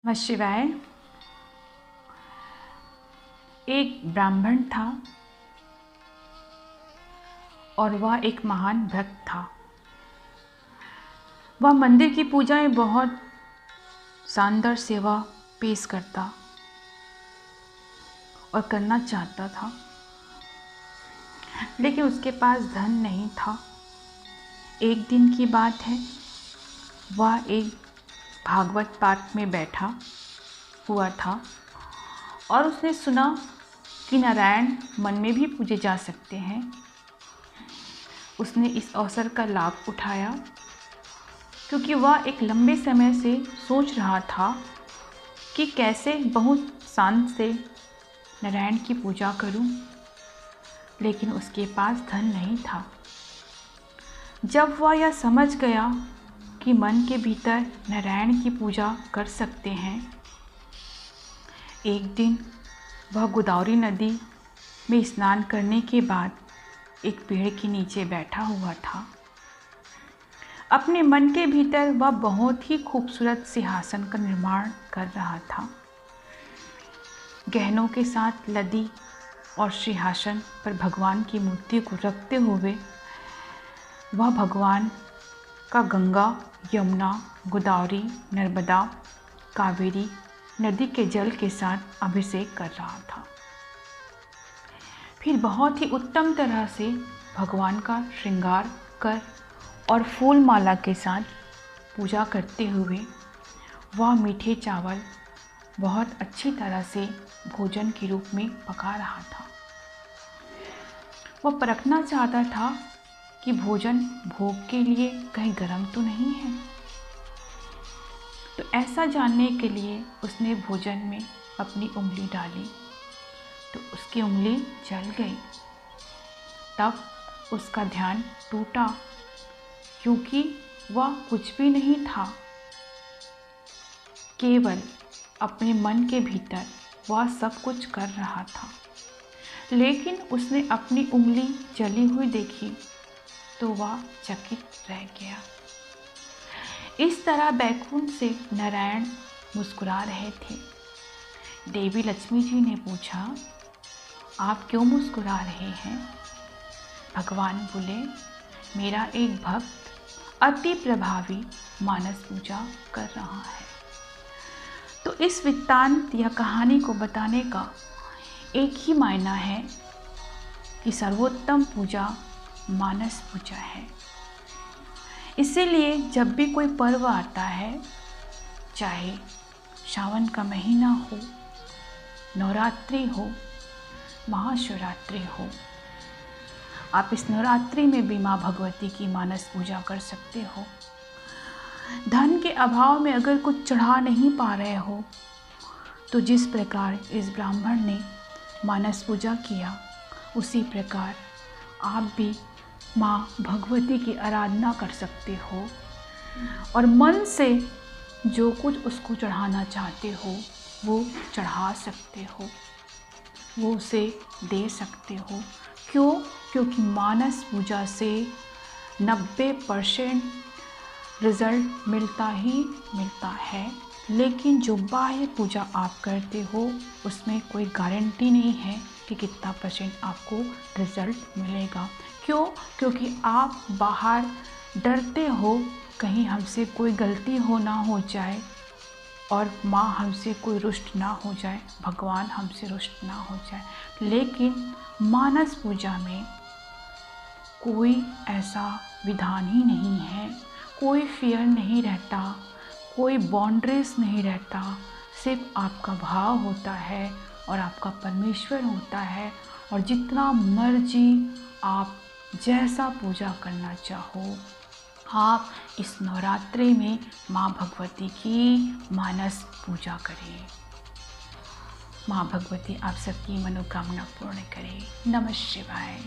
नमः शिवाय। एक ब्राह्मण था और वह एक महान भक्त था। वह मंदिर की पूजा में बहुत शानदार सेवा पेश करता और करना चाहता था, लेकिन उसके पास धन नहीं था। एक दिन की बात है, वह एक भागवत पाठ में बैठा हुआ था और उसने सुना कि नारायण मन में भी पूजे जा सकते हैं। उसने इस अवसर का लाभ उठाया, क्योंकि वह एक लंबे समय से सोच रहा था कि कैसे बहुत शांत से नारायण की पूजा करूं, लेकिन उसके पास धन नहीं था। जब वह यह समझ गया कि मन के भीतर नारायण की पूजा कर सकते हैं, एक दिन वह गोदावरी नदी में स्नान करने के बाद एक पेड़ के नीचे बैठा हुआ था। अपने मन के भीतर वह बहुत ही खूबसूरत सिंहासन का निर्माण कर रहा था। गहनों के साथ लदी और सिंहासन पर भगवान की मूर्ति को रखते हुए वह भगवान का गंगा, यमुना, गोदावरी, नर्मदा, कावेरी नदी के जल के साथ अभिषेक कर रहा था। फिर बहुत ही उत्तम तरह से भगवान का श्रृंगार कर और फूल माला के साथ पूजा करते हुए वह मीठे चावल बहुत अच्छी तरह से भोजन के रूप में पका रहा था। वह परखना चाहता था कि भोजन भोग के लिए कहीं गर्म तो नहीं है। तो ऐसा जानने के लिए उसने भोजन में अपनी उंगली डाली तो उसकी उंगली जल गई। तब उसका ध्यान टूटा, क्योंकि वह कुछ भी नहीं था, केवल अपने मन के भीतर वह सब कुछ कर रहा था। लेकिन उसने अपनी उंगली जली हुई देखी तो वह चकित रह गया। इस तरह बैकुंठ से नारायण मुस्कुरा रहे थे। देवी लक्ष्मी जी ने पूछा, आप क्यों मुस्कुरा रहे हैं? भगवान बोले, मेरा एक भक्त अति प्रभावी मानस पूजा कर रहा है। तो इस वृत्तांत या कहानी को बताने का एक ही मायना है कि सर्वोत्तम पूजा मानस पूजा है। इसीलिए जब भी कोई पर्व आता है, चाहे सावन का महीना हो, नवरात्रि हो, महाशिवरात्रि हो, आप इस नवरात्रि में भी माँ भगवती की मानस पूजा कर सकते हो। धन के अभाव में अगर कुछ चढ़ा नहीं पा रहे हो, तो जिस प्रकार इस ब्राह्मण ने मानस पूजा किया, उसी प्रकार आप भी माँ भगवती की आराधना कर सकते हो और मन से जो कुछ उसको चढ़ाना चाहते हो वो चढ़ा सकते हो, वो उसे दे सकते हो। क्यों? क्योंकि मानस पूजा से 90% रिज़ल्ट मिलता ही मिलता है। लेकिन जो बाह्य पूजा आप करते हो उसमें कोई गारंटी नहीं है कि कितना % आपको रिज़ल्ट मिलेगा। क्यों? क्योंकि आप बाहर डरते हो कहीं हमसे कोई गलती हो ना हो जाए और माँ हमसे कोई रुष्ट ना हो जाए, भगवान हमसे रुष्ट ना हो जाए। लेकिन मानस पूजा में कोई ऐसा विधान ही नहीं है, कोई फियर नहीं रहता, कोई बाउंड्रीज नहीं रहता। सिर्फ आपका भाव होता है और आपका परमेश्वर होता है, और जितना मर्जी आप जैसा पूजा करना चाहो, आप इस नवरात्रि में माँ भगवती की मानस पूजा करें। माँ भगवती आप सबकी मनोकामना पूर्ण करें। नमः शिवाय।